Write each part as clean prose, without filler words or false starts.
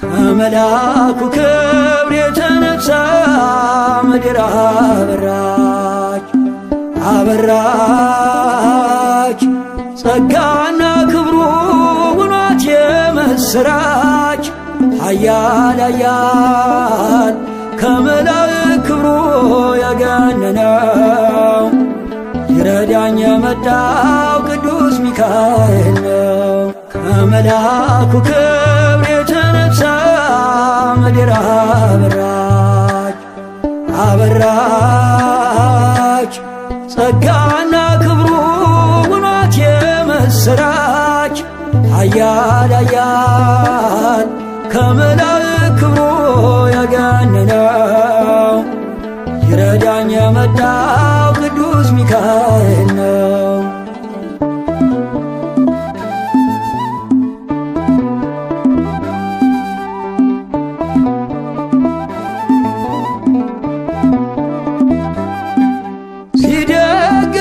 ከመላኩ ክብር የተነሳ ምድር አበራች አበራች ጸጋና ክብሩ ሆኗት የምስራች ኃያል ኃያል ከመላእክት ክብሩ ያገነነው ይረዳኝ የመጣው ቅዱስ ሚካኤል ነው። ከመላኩ ክብር የተነሳ ምድር አበራች አበራች ጸጋና ክብሩ ሆኗት የምስራች ኃያል ኃያል ከመላእክት ክብሩ ያገነነው ይረዳኝ የመጣው ቅዱስ ሚካኤል ነው።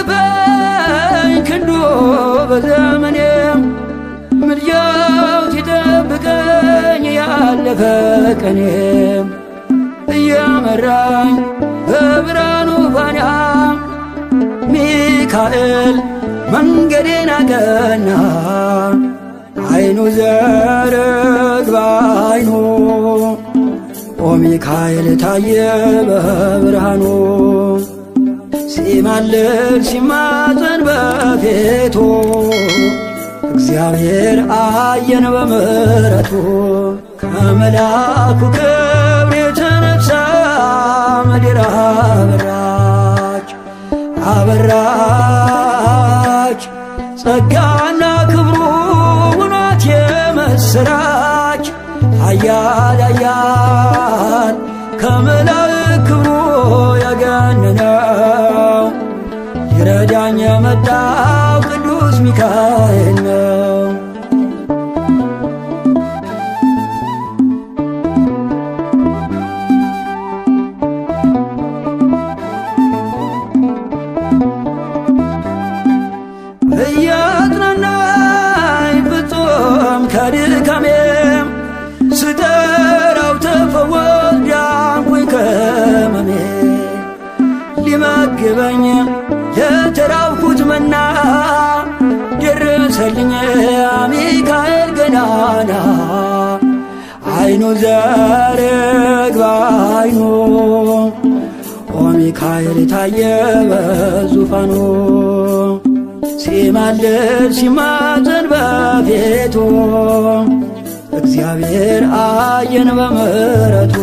ሲደግፈኝ ክንዱ በዘመኔም ምልጃው ሲጠብቀኝ ያለፈ ቀኔም እየመራኝ በብርሃኑ ፋና ሚካኤል መንገዴን አቀና። አይኑ ዘርግባ አይኑ ኦ ሚካኤል ታየ በብርሃኑ ሲማልድ ሲማፀን በፊቱ እግዚአብሔር አየን በምሕረቱ። ከመላኩ ክብር የተነሳ ምድር አበራች አበራች ጸጋና ክብሩ ሆኗት የምስራች ኃያል ኃያል ከመላእክት ክብሩ ያገነነው ይረዳኝ የመጣው ቅዱስ ሚካኤል ነው። እያጽናናኝ ፍጹም ከድካሜም ስጠራው ተፈወስ ዳንኩኝ ከሕመሜ ሊመግበኝ የተራብኩት መና ደረሰልኝ ሚካኤል ገናና። አይኑ ዘርግባ አይኑ ኦ ሚካኤል ታየ በዙፋኑ ሲማልድ ሲማፀን በፊቱ እግዚአብሔር አየን በምሕረቱ።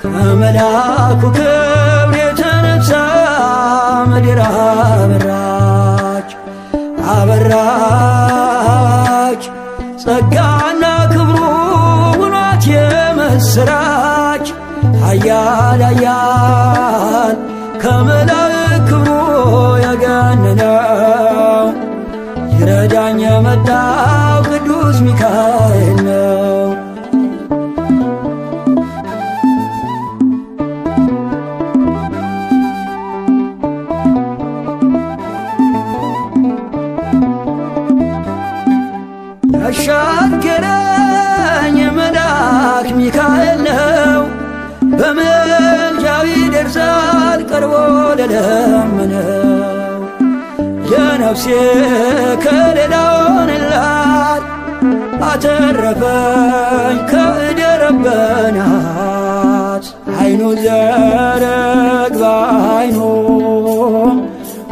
ከመላኩ ክብር የተነሳ ምድር አበራች አበራች ጸጋና ክብሩ ሆኗት የምስራች ኃያል ኃያል ከመላእክት ክብሩ ያገነነው ይረዳኝ የመጣው ቅዱስ ሚካኤል ነው። ያሻገረኝ መልአክ ሚካኤል ነው በምልጃው ይደርሳል ቀርቦ ለለመነው። ለነፍሴ ከለላ ሆነላት አተረፈኝ ከእደ ረበናት። አይኑ ዘርግባ አይኑ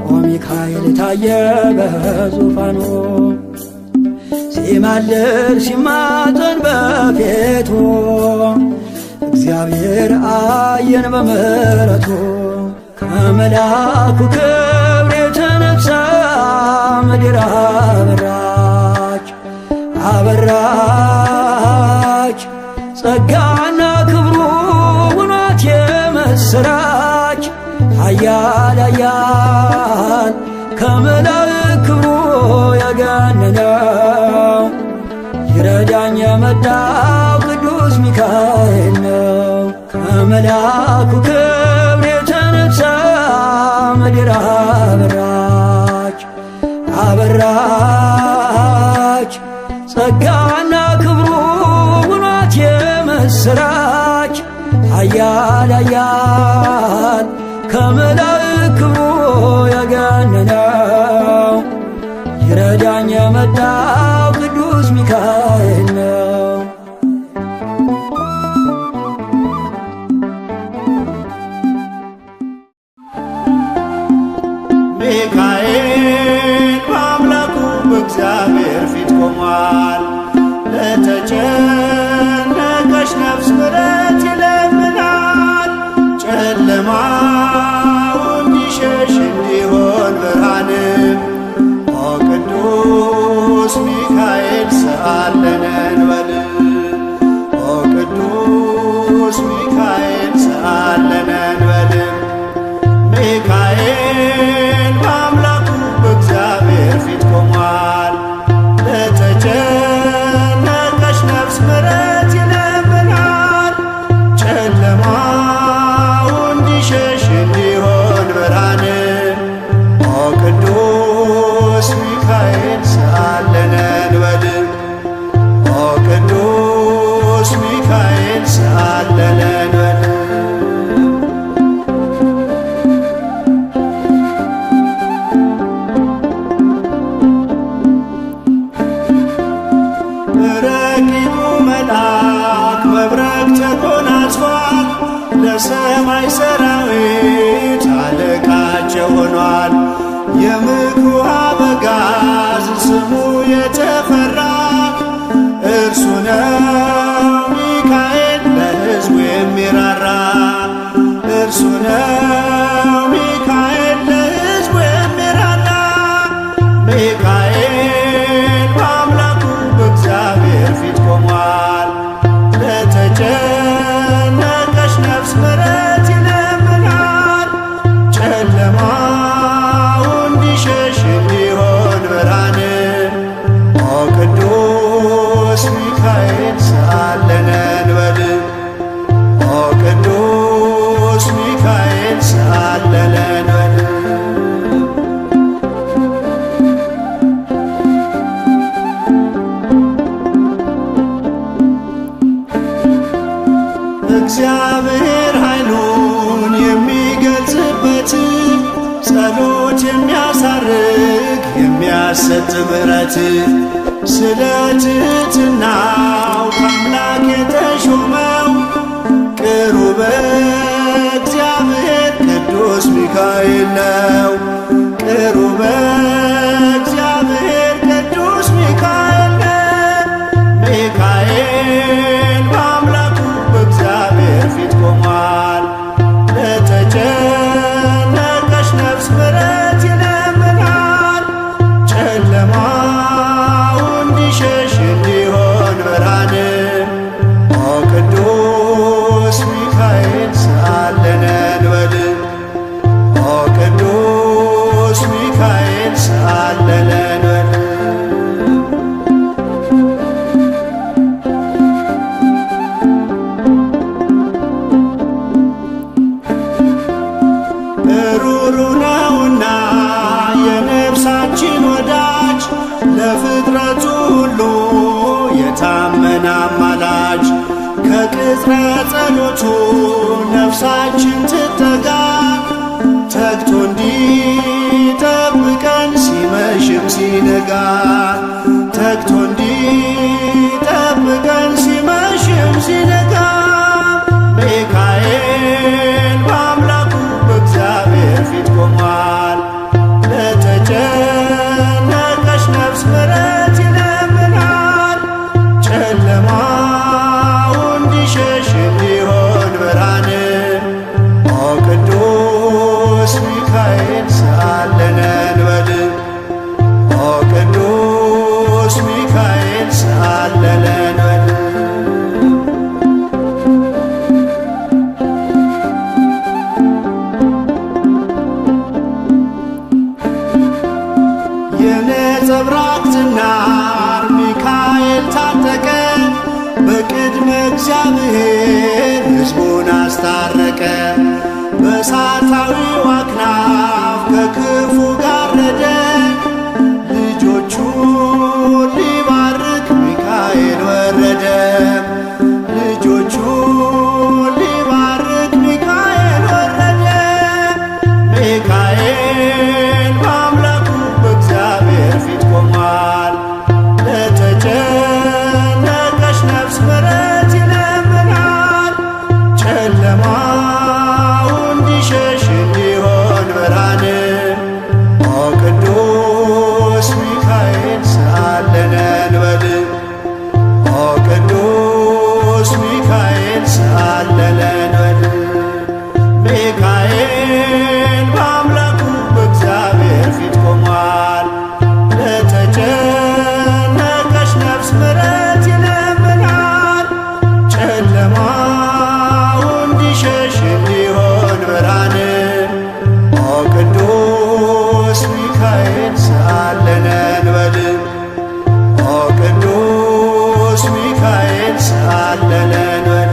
ኦ ሚካኤል ታየ በዙፋኑ ሲማልድ ሲማፀን በፊቱ እግዚአብሔር አየን በምሕረቱ ከመልአኩ ክብር የተነሳ ምድር አበራች አበራች ጸጋና ክብሩ ውኗት የምስራች ኃያል ኃያል ከመላእክት ክብሩ የገነነው ይረዳኝ የመጣው ቅዱስ ሚካኤል ነው። ከመልአኩ ክብር የተነሳ ምድር አበራች አበራች ጸጋና ክብሩ ውኗት የምስራች ኃያል ኃያል ከመላእክት ክብሩ የገነነው ይረዳኝ የመጣው ቅዱስ ሚካኤል ነው። ሚካኤል በአምላኩ በእግዚአብሔር ፊት ቆሟል። ለተጨነቀች ነፍስ ምሕረት ይለምናል። ጨለማው እንዲሸሽ እንዲሆን ብርሃንም ኦ ቅዱስ ሚካኤል ሰአለነ እንበል። ኦ ቅዱስ ሚካኤል ሰአለነ እንበል። ሚካኤል በአምላኩ በእግዚአብሔር ፊት ቆሟል። ለተጨነቀች ነፍስ ምሕረት ይለምናል። ጨለማው እንዲሸሽ እንዲሆን ብርሃንም ኦ ቅዱስ ሚካኤል ሰአለነ እንበል። ኦ ቅዱስ ሚካኤል ሰአለነ እንበል። ረቂቁ መልአክ መብረቅ ተጎናጽፏል። ለሰማይ ሰራዊት አለቃቸው ሆኗል። የምክሩ አበጋዝ ስሙ የተፈራ እርሱ ነው ሚካኤል ለሕዝቡ የሚራራ። እርሱ ነው ሚካኤል ለሕዝቡ የሚራራ። ሚካኤል በአምላኩ በእግዚአብሔር ፊት ቆሟል። ለተጨነቀች ነፍስ ምሕረት ይለምናል። ጨለማው እንዲሸሽ እንዲሆን ብርሃንም ኦ ቅዱስ ሚካኤል ሰአለነ እንበል። ኦ ቅዱስ ሚካኤል ሰአለነ እንበል። እግዚአብሔር ኃይሉን የሚገልጽበት ጸሎት የሚያሳርግ የሚያሰጥ ምሕረት ስለ ትሕትናው ከአምላክ የተሾመው ቅሩበ እግዚአብሔር ቅዱስ ሚካኤል ነው። ቅሩበ እግዚአብሔር ቅዱስ ሚካኤል ነው። ሚካኤል በአምላኩ በእግዚአብሔር ፊት ቆሟል። ለተጨነቀች ነፍስ ምሕረት ይለምናል። ጨለማው እንዲሸሽ እንዲሆን ብርሃንም ኦ ቅዱስ ሚካኤል ሰአለነ እንበል። ኦ ቅዱስ ሚካኤል ሰአለነ እንበል። ሩሩ ነውና የነፍሳችን ወዳጅ ለፍጥረቱ ሁሉ የታመነ አማላጅ። ከቅጽረ ጸሎቱ ነፍሳችን ትጠጋ ተግቶ እንዲጠብቀን ሲመሽም ሲነጋ። ተግቶ እንዲጠብቀን ሲመሽም ሲነጋ። ሚካኤል በአምላኩ በእግዚአብሔር ፊት ቆሟል። ለተጨነቀች ነፍስ ምሕረት ይለምናል። ጨለማው እንዲሸሽ እንዲሆን እግዚአብሔር ሕዝቡን አስታረቀ። በእሳታዊው አክናፍ ከክፉ ጋረደ። ልጆቹን ሊባርክ ሚካኤል ወረደ። ልጆቹን ሊባርክ ሚካኤል ወረደ። ሚካኤል በአምላኩ በእግዚአብሔር ፊት ቆሟል። ለተጨነቀች ነፍስ ምሕረት ይለምናል። ጨለማው እንዲሸሽ እንዲሆን ብርሃን። ኦ ቅዱስ ሚካኤል ሰአለነ እንበል። ኦ ቅዱስ ሚካኤል ሰአለነ እንበል። ሚካኤል በአምላኩ በእግዚአብሔር ፊት ቆሟል። ለተጨነቀች ነፍስ ምሕረት ይለምናል። ጨለማው እንዲሸሽ እንዲሆን ብርሃን። ኦ ቅዱስ ሚካኤል ሰአለነ እንበል። ኦ ቅዱስ ሚካኤል ሰአለነ እንበል።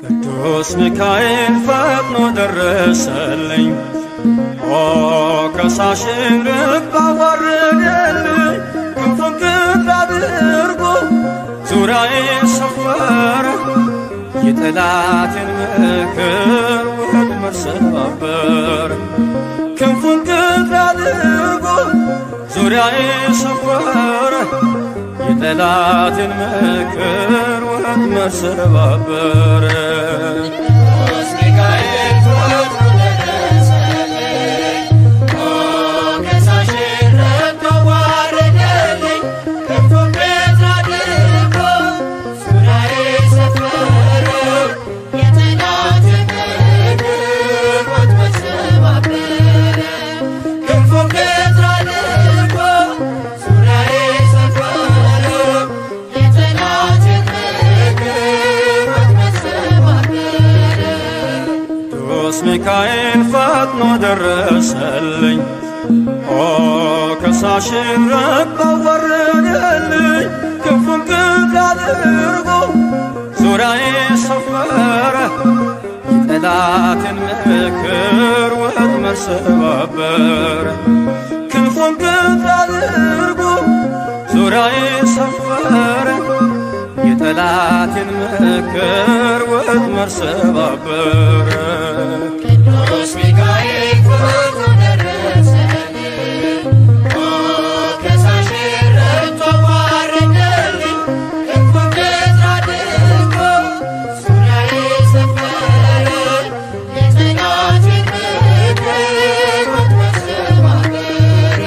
ቅዱስ ሚካኤል ፈጥኖ ደረሰልኝ። ኦ ከሳሽን ርቅ አዋረደልኝ። ክንፉን ክንፍ አድርጎ ዙሪያዬን ሰፈረ። የጠላቴን ምክር ወጥመድ ሰባበረ። ክንፉን ክንፍ አድርጎ ዙሪያዬን ሰፈረ። የጠላቴን ምክር ወጥመድ ሰባበረ። ቅዱስ ሚካኤል ፈጥኖ ደረሰልኝ። ኦ ከሳሽን ረድቶ አዋረደልኝ። ክንፉን ክንፍ አድርጎ ዙሪያዬን ሰፈረ። የጠላቴን ምክር ወጥመድ ሰባበረ። ክንፉን ክንፍ አድርጎ ዙሪያዬን ሰፈረ። የጠላቴን ምክር ወጥመድ ሰባበረ። ቅዱስ ሚካኤል ፈጥኖ ደረሰልኝ። ኦ ከሳሽን ረድቶ አዋረደልኝ። ክንፉን ክንፍ አድርጎ ዙሪያዬን ሰፈረ። የጠላቴን ምክር ወጥመድ ሰባበረ። ክንፉን ክንፍ አድርጎ ዙሪያዬን ሰፈረ። የጠላቴን ምክር ወጥመድ ሰባበረ። ቅዱስ ሚካኤል ፈጥኖ ደረሰልኝ። ኦ ከሳሽን ረድቶ አዋረደልኝ። ክንፉን ክንፍ አድርጎ ዙሪያዬን ሰፈረ። የጠላቴን ምክር ወጥመድ ሰባበረ።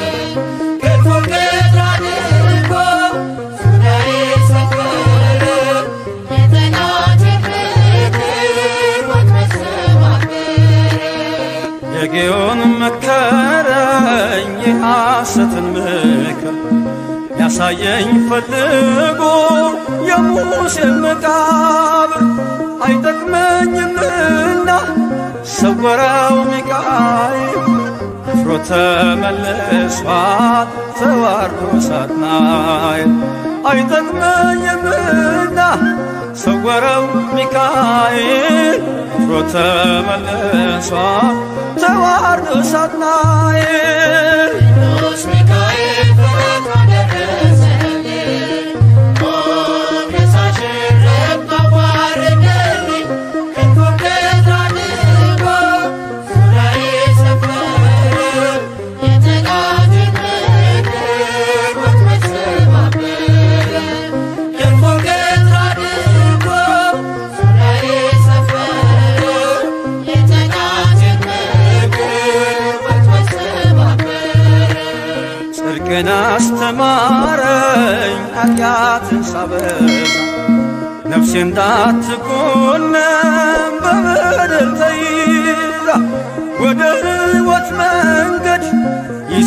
ክንፉን ክንፍ አድርጎ ዙሪያዬን ሰፈረ። የጠላቴን ምክር ወጥመድ ሰባበረ። የጌዮን መከረኝ የሐሰትን ምክር ያሳየኝ ፈልጎ የሙሴን መቃብር አይጠቅመኝምና ሰወረው ሚካኤል። አፍሮ ተመልሷል ተዋርዶ ሳጥናኤል። አይጠቅመኝምና ሰወረው ሚካኤል። አፍሮ ተመልሷል ተዋርዶ ሳጥናኤል። ቅዱስ ሚካኤል ፈጥኖ ደረሰልኝ። ኦ ከሳሽን ረድቶ አዋረደልኝ። ክንፉን ክንፍ አድርጎ ዙሪያዬን ሰፈረ። የጠላቴን ምክር ወጥመድ ሰባበረ። ክንፉን ክንፍ አድርጎ ዙሪያዬን ሰፈረ። የጠላቴን ምክር ወጥመድ ሰባበረ። ጽድቅን አስተማረኝ ኃጢአትን ሳበዛ። ነፍሴ እንዳትኮነን በበደል ተይዛ ወደ ሕይወት መንገድ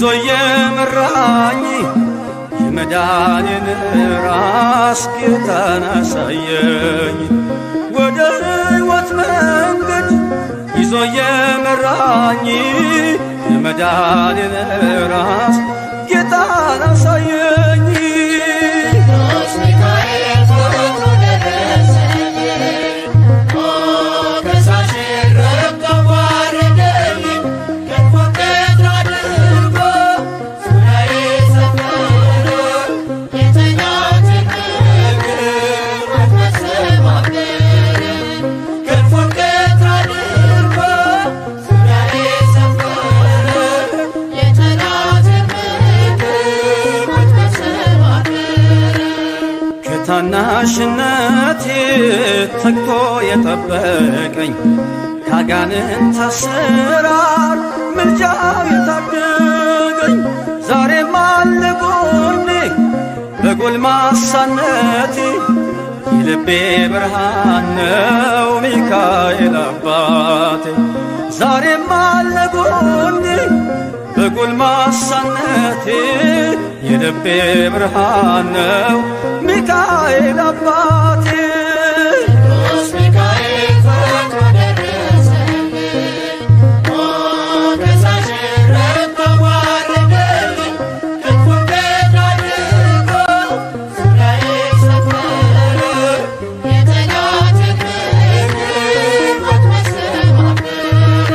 ይዞ የመራኝ የመዳኔን ራስ ጌታን አሳየኝ። ወደ ሕይወት መንገድ ይዞ የመራኝ የመዳኔን ራስ ጌታን አሳየኝ። ታናሽነቴ ተግቶ የጠበቀኝ ካጋንንት አሰራር ምልጃው የታደገኝ ዛሬም አለ ጎኔ በጎልማሳነቴ የልቤ ብርሃን ነው ሚካኤል አባቴ። ዛሬም አለ ጎኔ በጎልማሳነቴ የልቤ ብርሃን ነው ሚካኤል አባቴ። ቅዱስ ሚካኤል ፈጥኖ ደረሰልኝ ሞገሳሽ ረድቶ ዋረደልኝ። ክንፉን ቀኝ አድርጎ ዙሪያዬን ሰፈረ የጠላቴን ምክር ወጥመድ ሰባበረ።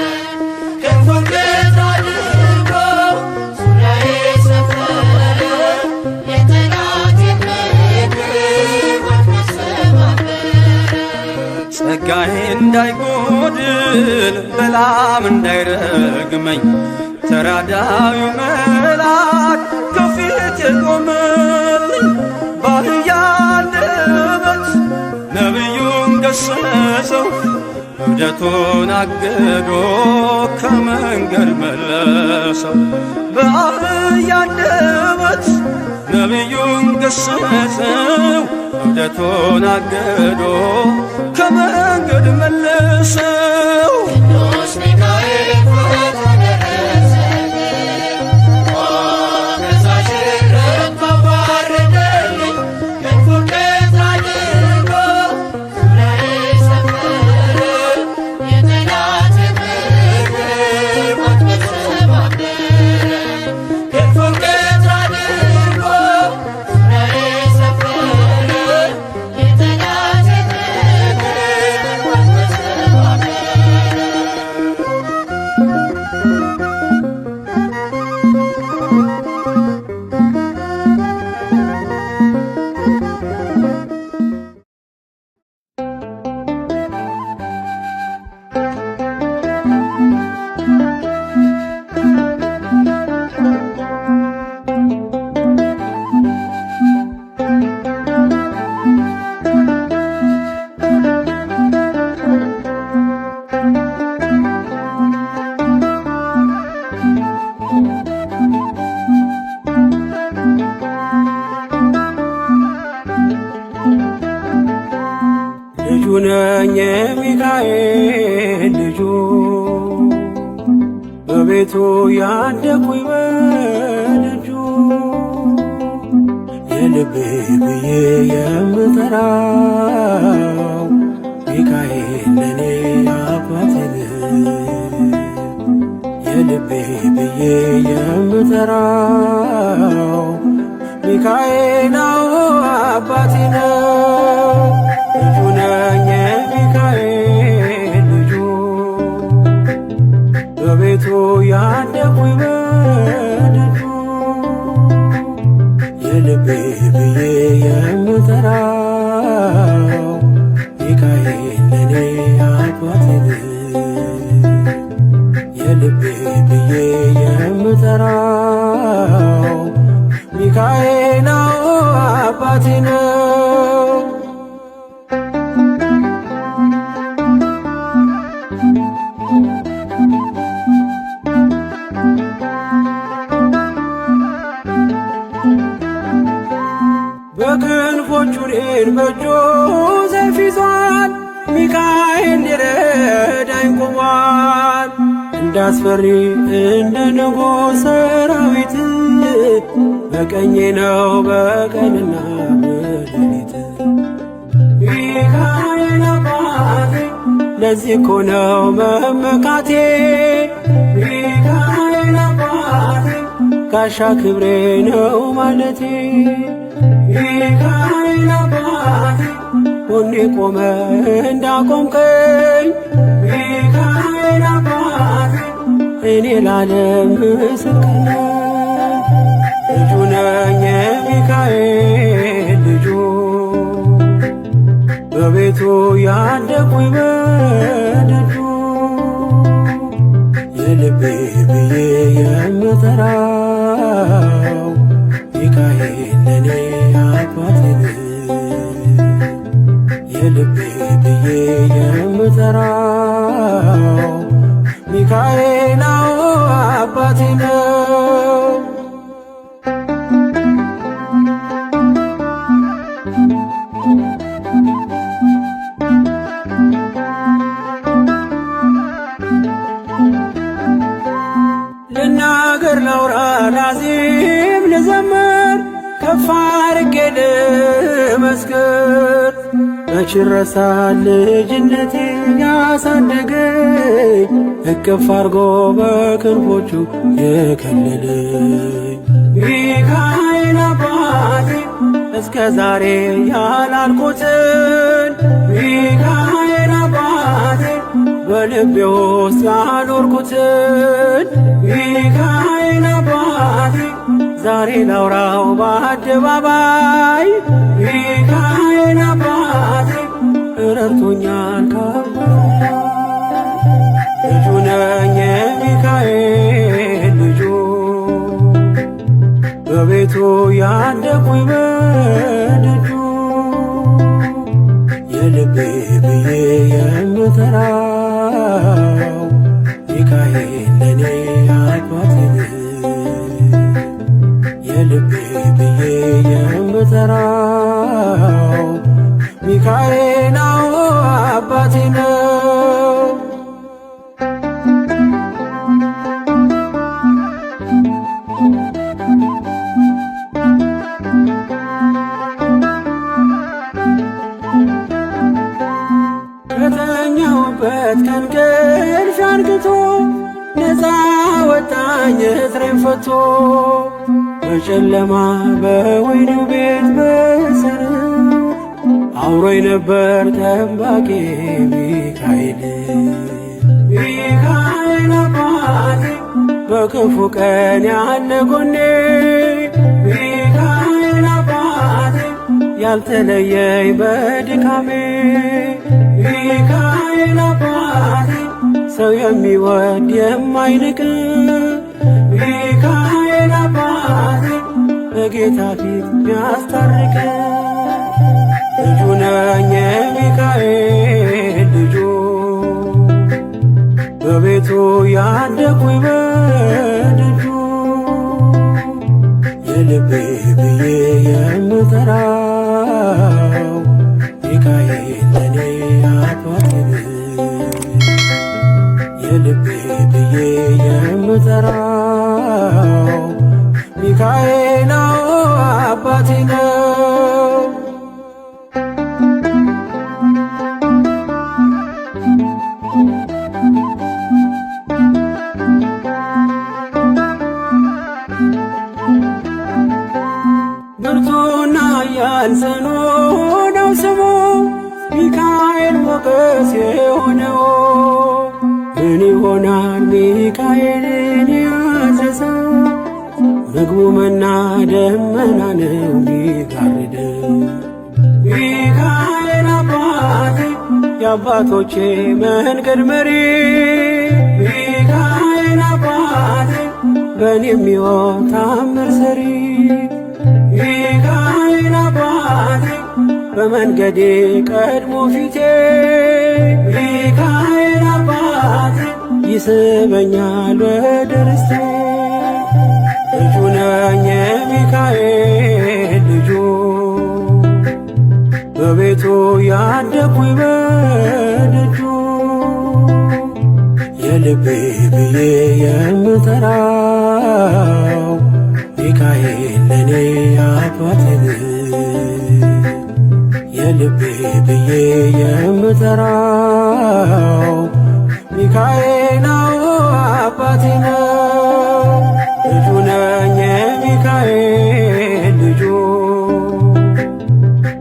ክንፉን ቀኝ አድርጎ ዙሪያዬን ሰፈረ የጠላቴን ጸጋዬ እንዳይጎድል በላም እንዳይረግመኝ ተራዳዩ መልአክ ከፊቴ ቆመልኝ። በአህያ አንደበት ነቢዩን ገሰጸው እብደቱን አግዶ ከመንገድ መለሰው። በአህያ አንደበት ነቢዩን ገሰጸው እብደቱን አግዶ ከመንገድ መለሰው። ቅዱስ ሚካኤል ፈጥኖ ደረሰልኝ ሞገሳሽ ረድቶ ዋረደልኝ። ክንፉን ቀኝ አድርጎ ዙሪያዬን ሰፈረ የጠላቴን ምክር ወጥመድ ሰባበረ። ክንፉን ቀኝ አድርጎ ዙሪያዬን ሰፈረ የጠላቴን ምክር ወጥመድ ሰባበረ። ልጁ ነኝ የሚካኤል ልጁ በቤቱ ያደኩኝ በልጁ የልቤ ብዬ የምጠራው ሚካኤል ለኔ አባቴ የልቤ ብዬ የምጠራው ሚካኤል አባቴ ነው። ልጁ ነኝ የሚካኤል ልጁ በቤቱ ያደኩኝ በልጁ የልቤ ብዬ የምጠራው ሚካኤል ለኔ አባቴ የልቤ ብዬ የምጠራው ሚካኤል አባቴ ነው። በክንፎቹ እኔን በእጁ ሰይፍ ይዟል ሚካኤል ሊረዳኝ ቆሟል። እንዳስፈሪ እንደ ንጉሥ ሰራዊት በቀኜ ነው በቀንና በሌሊት። ሚካኤል አባቴ ለዚህ እኮ ነው መመካቴ። ሚካኤል አባቴ ጋሻ ክብሬ ነው ማለቴ። ሚካኤል አባቴ ጎኔ ቆመ እንዳቆምከኝ። ሚካኤል አባቴ እኔ ላለም ምስክር ነኝ። ልጁ ነኝ የሚካኤል ልጁ በቤቱ ያደኩኝ በደጁ የልቤ ብዬ የምጠራው ሚካኤል ለኔ አባቴ ነው። የልቤ ብዬ የምጠራው ሚካኤል አባቴ ነው። ልናገር ላውራ ላዚም ልዘምር ከፍ አድርጌ ልመስክር። መች ይረሳል ልጅነቴ ያሳደገኝ እቅፍ አርጎ በክንፎቹ የከለለኝ። ሚካኤል አባቴ እስከ ዛሬ ያላልኩትን ሚካኤል አባቴ በልቤ ውስጥ ያኖርኩትን ሚካኤል አባቴ ዛሬ ላውራው በአደባባይ። ሚካኤል አባቴ ረድቶኛል ከአባቴ። ልጁ ነኝ የሚካኤል ልጁ በቤቱ ያደኩኝ በደጁ የልቤ ብዬ የምጠራው ሚካኤል ለኔ አባቴ ነው። የልቤ ብዬ የምጠራው ሚካኤል አባቴ ነው። ከተኛሁበት ከእንቅልፍ አንቅቶ ነፃ ወጣኝ እስሬን ፈቶ። በጨለማ በወህኒው ቤት በእስር አብሮኝ ነበር ጠባቂ ሚካኤል። ሚካኤል አባቴ በክፉ ቀን ያለ ጎኔ። ሚካኤል አባቴ ያልተለየኝ በድካሜ። ሚካኤል አባቴ ሰው የሚወድ የማይንቅ። ሚካኤል አባቴ በጌታ ፊት ሚያስታርቅ። ልጁ ነኝ የሚካኤል ልጁ በቤቱ ያደኩኝ በደጁ የልቤ ብዬ የምጠራው ሚካኤል ለኔ አባቴ ነው። የልቤ ብዬ የምጠራው ሚካኤል አባቴ ነው። ብርቱና ኃያል ጽኑ ነው ስሙ ሚካኤል ሞገስ የሆነው። ምን ይሆናል ሚካኤልን ያዘዘው? ምግቡ መና ደመና ነው ሚጋርደው። ሚካኤል አባቴ የአባቶቼ መንገድ መሪ። ሚካኤል አባቴ በእኔ የሚሆን ታምር ሰሪ። ሚካኤል አባቴ በመንገዴ ቀድሞ ፊቴ። ሚካኤል አባቴ ይስበኛል ወደ ርስቴ። ልጁ ነኝ የሚካኤል ልጁ በቤቱ ያደኩኝ በደጁ የልቤ ብዬ የምጠራው ሚካኤል ለኔ ብዬ የምጠራው ሚካኤል ነው አባቴ ነው። ልጁ ነኝ የሚካኤል ልጁ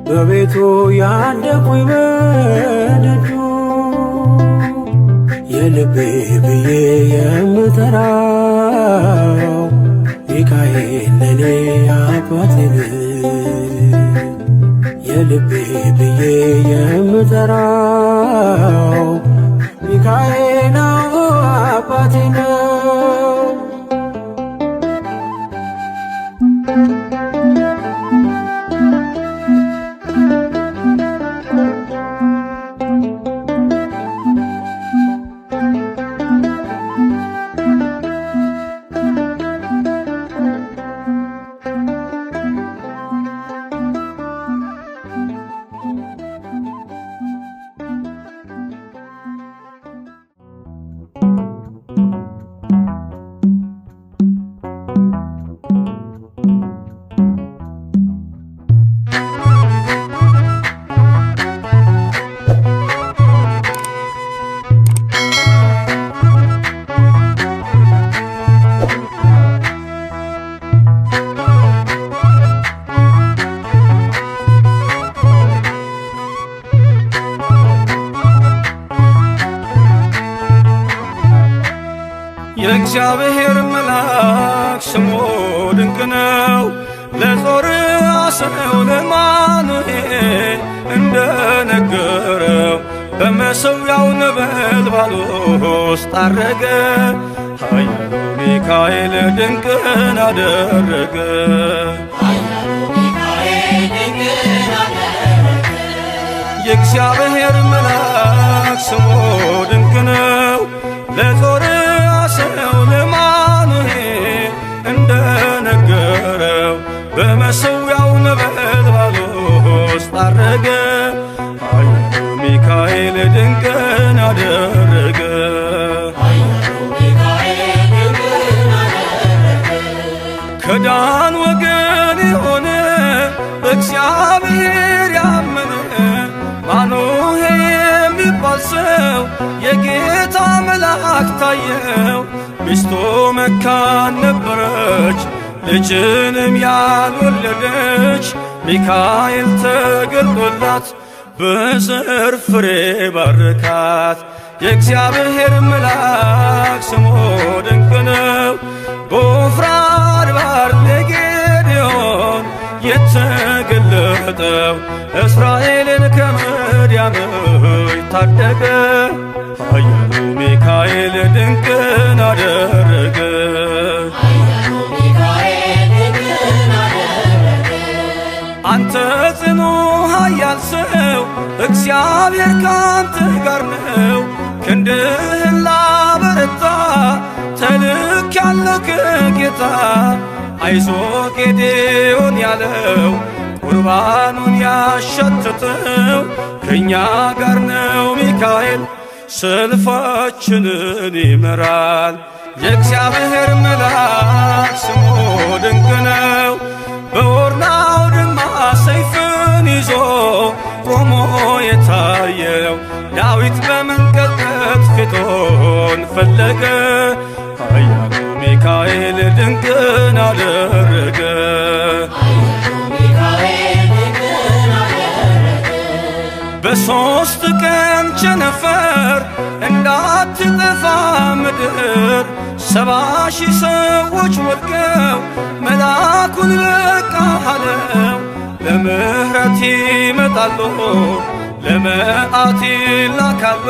በቤቱ ያደኩኝ በደጁ የልቤ ብዬ የምጠራው ሚካኤል ለኔ አባቴ የልቤ ብዬ የምጠራው ሚካኤል ነው አባቴ ነው። የእግዚአብሔር መልአክ ስሙ ድንቅ ነው። ለጾርዓ ሰው ለማኑኤል እንደነገረው በመሠዊያው ነበልባል ውስጥ አረገ። ኃያሉ ሚካኤል ድንቅን አደረገ። የእግዚአብሔር መልአክ ስሙ ድንቅ ነው። ለጾርዓ ሰው ለማኑኤል እንደነገረው በመሠዊያው ነበልባል ውስጥ አረገ። ኃያሉ ሚካኤል ድንቅን አደረገ። ከዳን ወገን የሆነ በእግዚአብሔር ያመነ ማኑሄ የሚባል ሰው የጌታ መልአክ ታየው። ሚስቱ መካን ነበረች፣ ልጅንም ያልወለደች። ሚካኤል ተገልጦላት በዘር ፍሬ ባረካት። የእግዚአብሔር መልአክ ስሙ ድንቅ ነው። በዖፍራ አድባር ለጌዴዎን የተገለጠው እስራኤልን ከምድያም ታደገ። ኃያሉ ሚካኤል ድንቅን አደረገ። አንተ ጽኑ ኃያል ሰው እግዚአብሔር ካንተ ጋር ነው። ክንድህን ላበረታ ተልኬአለሁ ከጌታ። አይዞ ጌዴዎን ያለው ቁርባኑን ያሸተተው ከእኛ ጋር ነው ሚካኤል ሰልፋችንን ይመራል። የእግዚአብሔር መልአክ ስሙ ድንቅ ነው። በኦርናው ድማ ሰይፍን ይዞ ቆሞ የታየው ዳዊት በመንቀጥቀጥ ፊቱን ፈለገ። ኃያሉ ሚካኤል ድንቅን አደረገ። በሦስት ቀን ቸነፈር እንዳትጠፋ ምድር 70,000 ሰዎች ወድቀው መልአኩን በቃ አለው። ለምሕረት ይመጣሉ፣ ለመዓት ይላካሉ።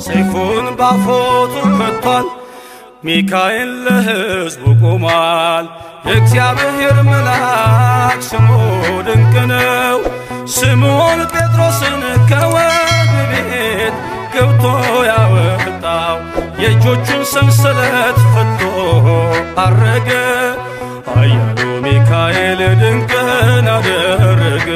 ሰይፉን ባፎቱ ከቷል፣ ሚካኤል ለሕዝቡ ቆሟል። የእግዚአብሔር መልአክ ስሙ ድንቅ ነው። ስምዖን ጴጥሮስን ከወህኒ ቤት ገብቶ ያወጣው የእጆቹን ሰንሰለት ፈቶ አረገ። ኃያሉ ሚካኤል ድንቅን አደረገ።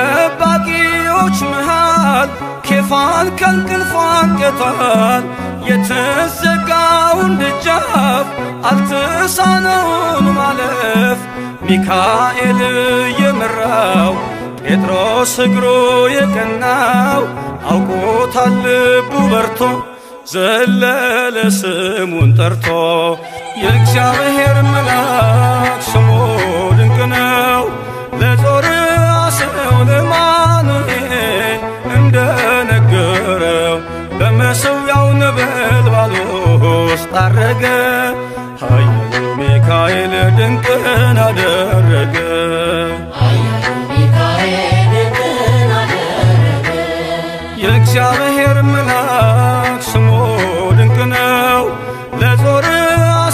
በጠባቂዎች መሃል ኬፋን ከእንቅልፉ አንቅቷል። የተዘጋውን ደጃፍ አልተሳነውም ማለፍ። ሚካኤል የመራው ጴጥሮስ እግሩ የቀናው አውቆታል ልቡ በርቶ ዘለለ ስሙን ጠርቶ የእግዚአብሔር መልአክ ስሙ ድንቅ ነው። ለጾርዓ ሰው ለማኑኤል እንደነገረው በመሠዊያው ነበልባል ውስጥ አረገ። ኃያሉ ሚካኤል ድንቅን አደረገ። የእግዚአብሔር መልአክ ስሙ ድንቅ ነው። ለጾርዓ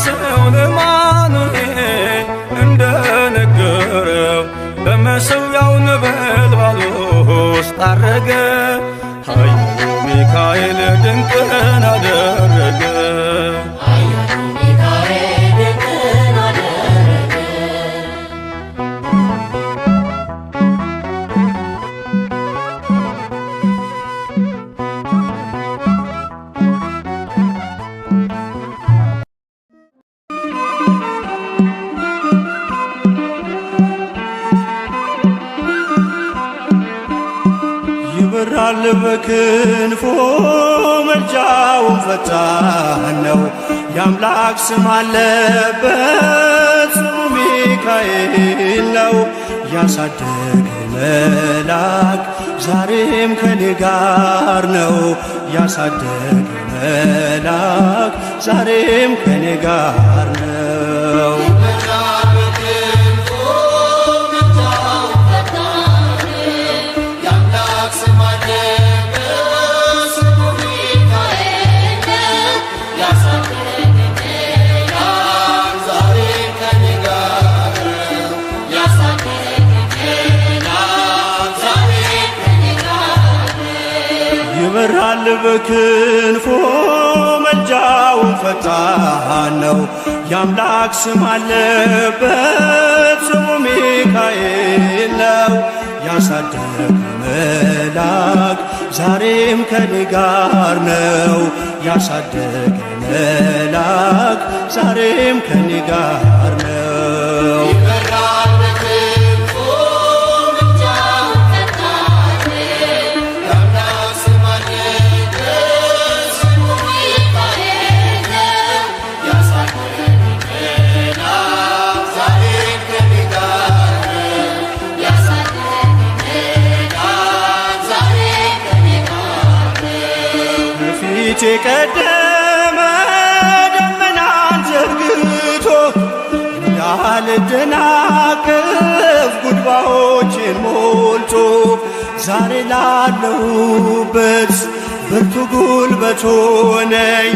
ሰው ለማኑኤል እንደነገረው በመሠዊያው ነበልባል ውስጥ አረገ። ኃያሉ ሚካኤል ድንቅን አደረገ። ይበራል በክንፎ መልጃውን ፈጣን ነው። የአምላክ ስም አለበት ስሙ ሚካኤል ነው። ያሳደገ መልአክ ዛሬም ከኔ ጋር ነው። ያሳደገ መልአክ ዛሬም ከኔ ጋር ነው። ይበራል በክንፎ መልጃውን ፈጣን ነው። የአምላክ ስም አለበት ስሙ ሚካኤል ነው። ያሳደገ መልአክ ዛሬም ከኔ ጋር ነው። ያሳደገ መልአክ ዛሬም ከኔ ጋር ነው። የቀደመ ደመናን ዘርግቶ እንዳልደናቀፍ ጉድባዎችን ሞልቶ ዛሬ ላለሁበት ብርቱ ጉልበት ሆነኝ።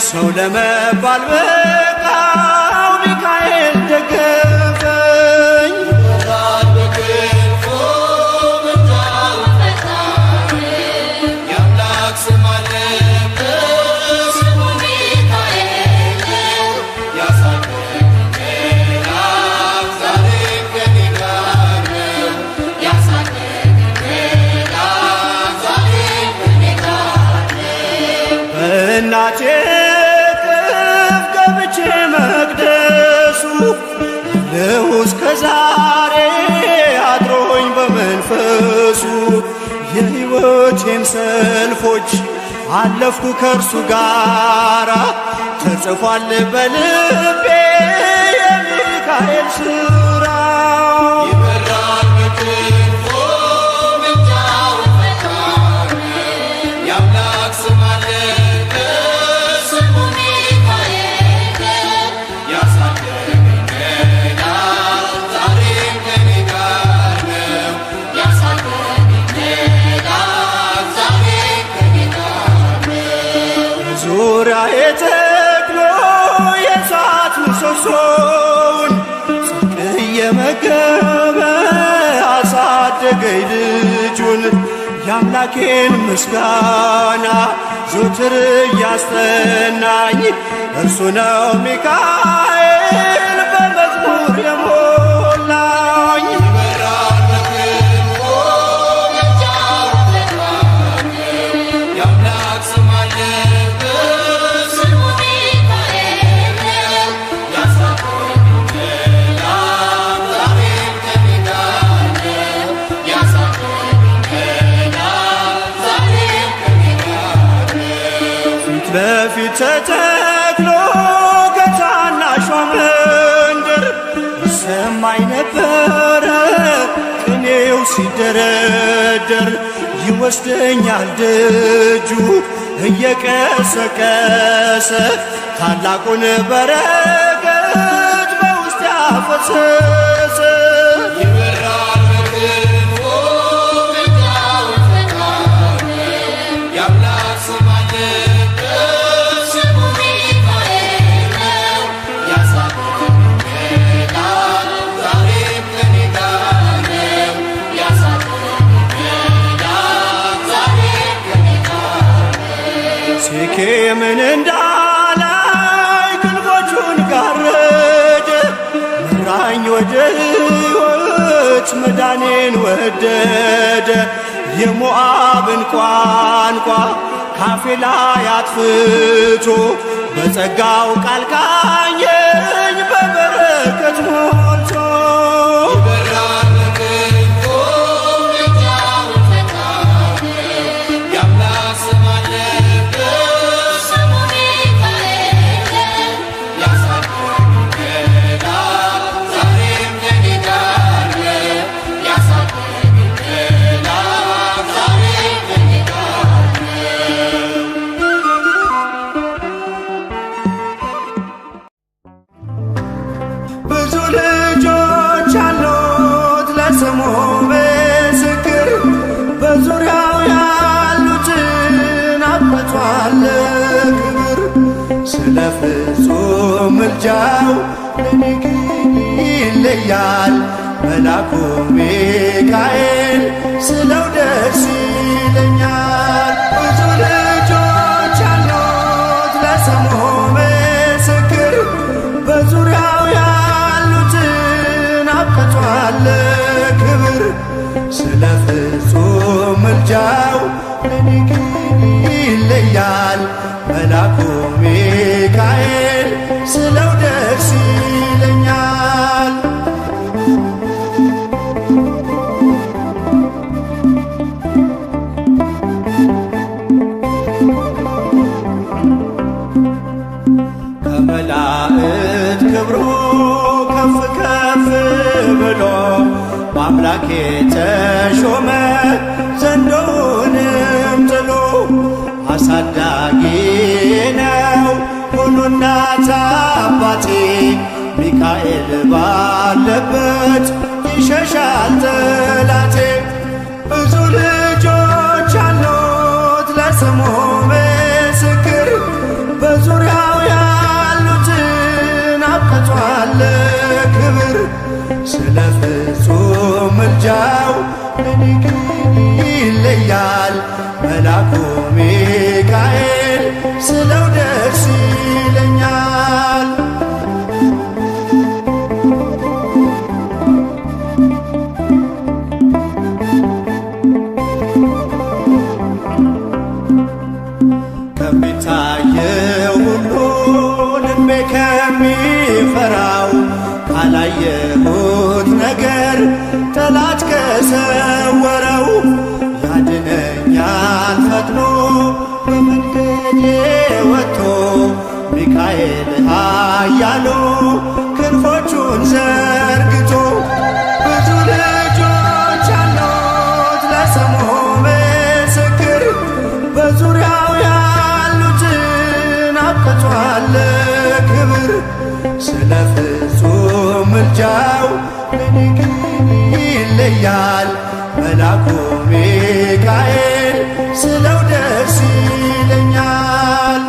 ሰው ለመባል በቃው ሚካኤል ደገፈኝ። እናቴ ቅፍ ገብቼ መቅደሱ ልሁ እስከ ዛሬ አድሮኝ በመንፈሱ የሕይወቴን ሰልፎች አለፍኩ ከእርሱ ጋራ ተጽፏል በልቤ የሚካኤል ሥራ። ዙሪያዬ ተክሎ የእሳት ምሰሶውን ጽድቅ እየመገበ አሳደገኝ ልጁን። የአምላኬን ምስጋና ዘወትር እያስጠናኝ እርሱ ነው ሚካኤል በመዝሙር የሞላኝ። በፊት ተተክሎ ከታናሿ መንደር ይሰማኝ ነበረ ቅኔው ሲደረደር ይወስደኛል ደጁ እየቀሰቀሰ ታላቁን በረከት በውስጥ ያፈሰሰ ሴኬምን እንዳላይ ክንፎቹን ጋረደ መራኝ ወደ ሕይወት መዳኔን ወደደ የሞዓብን ቋንቋ ካፌ ላይ አጥፍቶ በጸጋው ቃል ቃኘኝ በበረከት ሞልቶ ስሙ ምስክር በዙሪያው ያሉትን አብቅቷል ክብር ስለ ፍጹም ምልጃው ለኔ ግን ይለያል መልአኩ ሚካኤል ስለው ደስ ይለኛል። ብዙ ልጆች አሉት ለስሙ ምስክር በዙሪያው ያሉትን አብቅቷል ክብር ስለ ፍጹም ምልጃው ለኔ ግን ይለያል መልአኩ ሚካኤል ስለው ደስ ይለኛል። ከመላእክት ክብሩ ከፍ ከፍ ብሎ በአምላኬ ተሾመ ዘንዶውንም ጥሎ አሳዳጊ ነው ሆኖ እናት አባቴ ሚካኤል ባለበት ይሸሻል ጠላቴ። ብዙ ልጆች አሉት ለስሙ ምስክር በዙሪያው ያሉትን አብቅቷል ክብር ስለ ፍጹም ምልጃው ለኔ ግን ይለያል መልአኩ ሚካኤል ስለው ደስ ይለኛል። ከሚታየው ሁሉ ልቤ ከሚፈራው ካላየሁት ነገር ጠላት ከሰወረው ያድነኛል ፈጥኖ በመንገዴ ወጥቶ ሚካኤል ኃያሉ ክንፎቹን ዘርግቶ። ብዙ ልጆች አሉት ለስሙ ምስክር በዙሪያው ያሉትን አብቅቷል ክብር ስለ ፍጹም ምልጃው ለኔ ግን ይለያል መልአኩ ሚካኤል ስለው ደስ ይለኛል።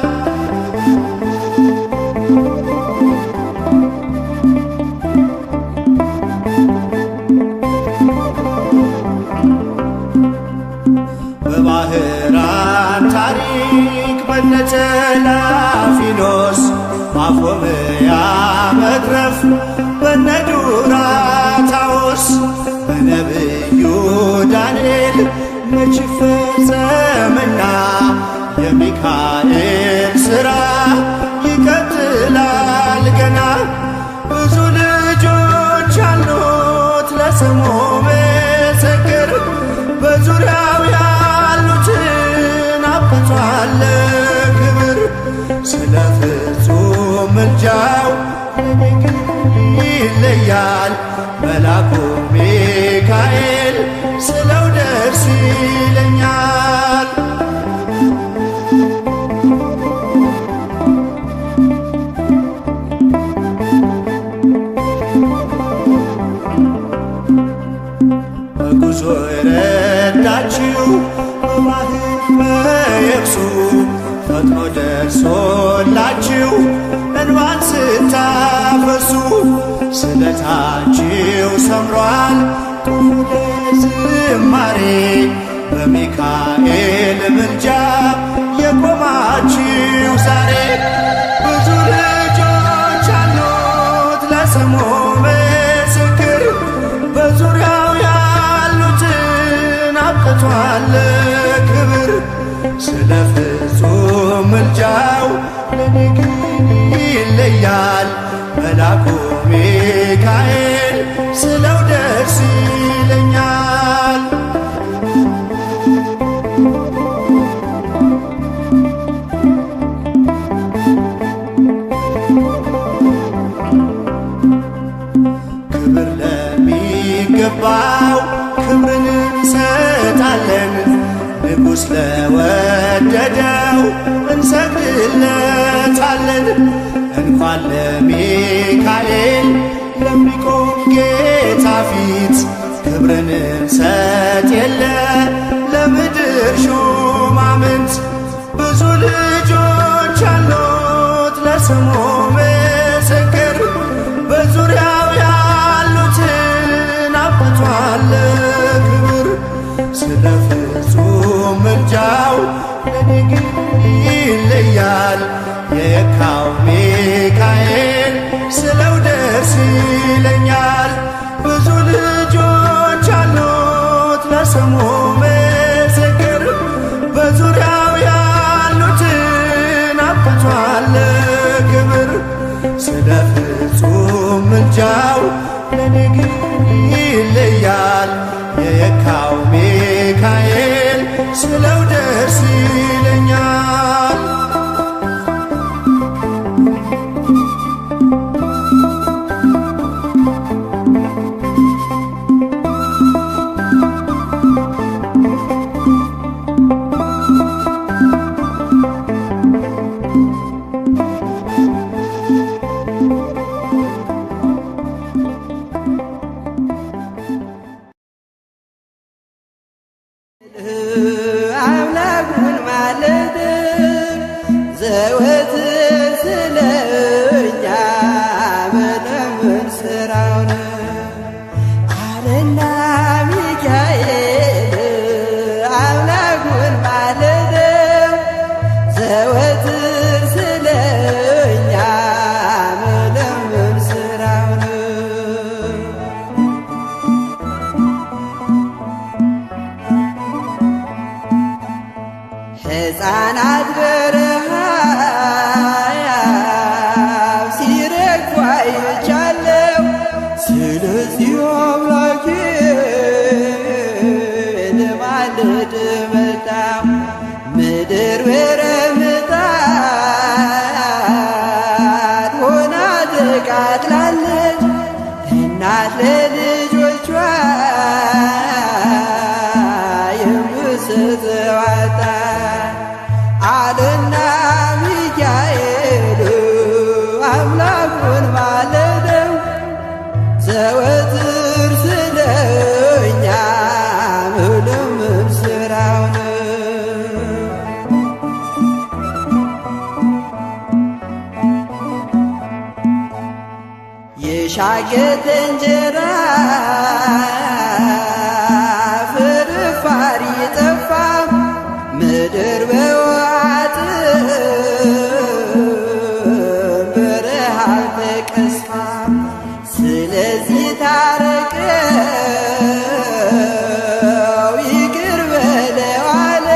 በባህራን ታሪክ በነተላፊኖስ ማፎምያ መትረፍ በነዱራታዎስ በነብዩ ዳንኤል መች ፈጸምና የሚካኤል ሥራ ይቀጥላል ገና። ብዙ ልጆች አሉት ለስሙ ምስክር በዙሪያው ያሉትን አብቅቷል ክብር ይለያል መላኩ ሚካኤል ስለው ደስ ይለኛል። በጉዞ የረዳችው በባህር በየብሱ ፈጥኖ ደርሶላችሁ እንባን ስታፈሱ ስለታችሁ ሰምሯል ቁሙ ለዝማሬ በሚካኤል ምልጃ የቆማችሁ ዛሬ ብዙ ልጆች አሉት ለስሙ ምስክር በዙሪያው ያሉትን አብቅቷል ክብር ስለ ፍጹም ምልጃው ለኔ ግን ይለያል መላኩ ሚካኤል ስለው ደስ ይለኛል። ክብር ለሚገባው ክብርን እንሰጣለን ንጉሥ ለወደደው እንሰግድለታለን። እንኳን ለሚካኤል ለሚቆም ጌታ ፊት ክብርን እንሰጥ የለ ለምድር ሹማምንት ብዙ ልጆች አሉት ለስሙ ምስክር በዙሪያው ያሉትን አብቅቷል ክብር ስለ ፍጹም ምልጃው ለኔ ግን ይለያል የካው ሚካኤል ስለው ደስ ይለኛል። ብዙ ልጆች አሉት ለስሙ ምስክር በዙሪያው ያሉትን አብቅቷል ክብር ስለ ፍጹም ምልጃው ለኔ ግን ይለያል የካው ሚካኤል ስለው ደስ ይለኛል። አምላኩን ማለድ ዘወትር ስለኛ በለምን ስራውን አለና ሚካኤል አምላኩን ማለድ ዘወትር ስለኛ በለምን ስራውን ሕፃናት በረሃብ ሲረግፉ አይቻለሁ። ስለዚህ አምላኬ ልማልድ መጣሁ። ምድር በረምጣድ ሆና ተቃጥላለች። እናት ለልጆቿ የምትሰጠው አጣ አለና ሚካኤል አምላኩን ማለደው ዘወትር ስለኛ ምልምን ስራውን የሻገተ እንጀራ ፍርፋሪ ጠፋ ምድር በዋጥን በረሃብ ተቀስፋ ስለዚህ ታረቀው ይቅር በለው አለ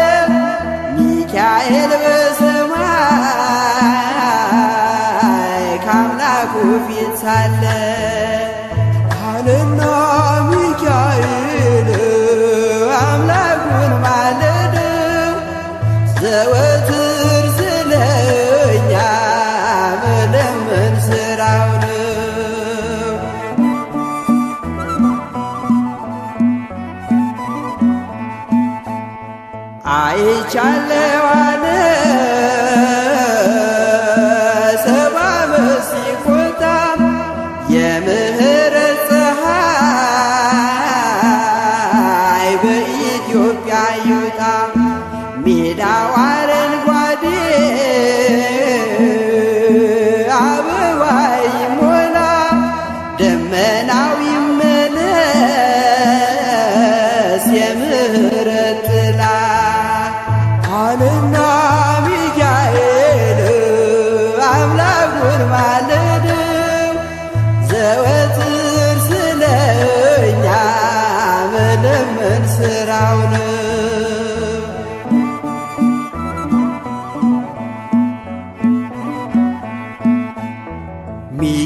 ሚካኤል በሰማይ ከአምላኩ ፊት ሳለ አለና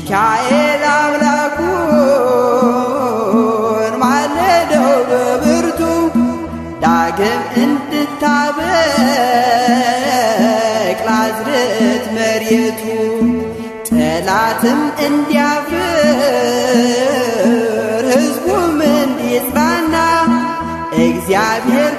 ሚካኤል አምላኩን ማለደው በብርቱ ዳግም እንድታበቅል አዝርዕት መሬቱ ጠላትም እንዲያፍር ሕዝቡም እንዲጽናና እግዚአብሔር